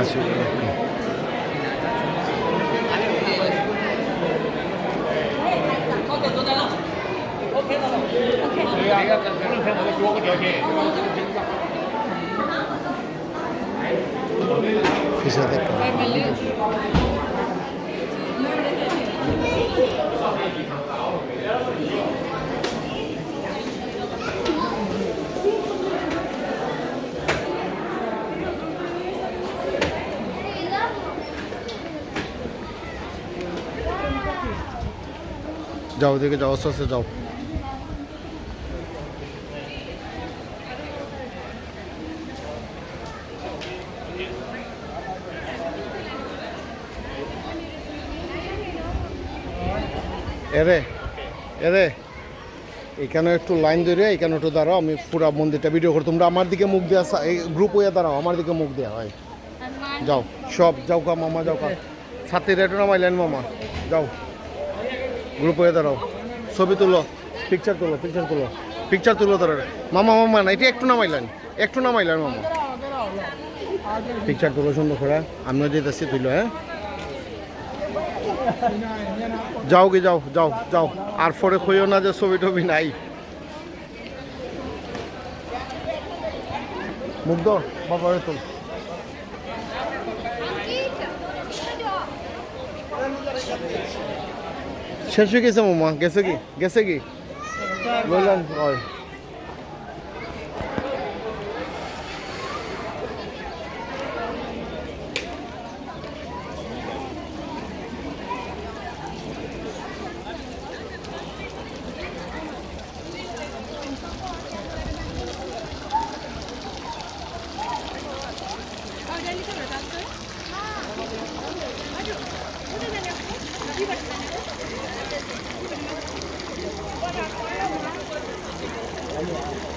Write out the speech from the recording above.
আছে ফিসা দেখো যাও দেখে যাও আস্তে আস্তে যাও এরে এরে এখানে একটু লাইন ধরে এখানে একটু দাঁড়াও আমি পুরা মন্দিরটা ভিডিও করি তোমরা আমার দিকে মুখ দেওয়া এই গ্রুপ হয়ে দাঁড়াও আমার দিকে মুখ দেওয়া হয় যাও সব যাও কা মামা যাও কা সাথে রেটু নামাইলেন মামা যাও গ্রুপ হয়ে দাঁড়াও ছবি তুলো পিকচার তুলো পিকচার তুলো ধরে মামা মামা না এটা একটু নামাইলেন মামা পিকচার তুলো সুন্দর করে আমিও যেতেছি তুলো হ্যাঁ যাও কি যাও যাও যাও আর পরে কইও না যে ছবি টবি নাই মুগ্ধ বাবা তুল শেষ হয়ে গেছে মামা গেছে কি বললেন হয় Ayo.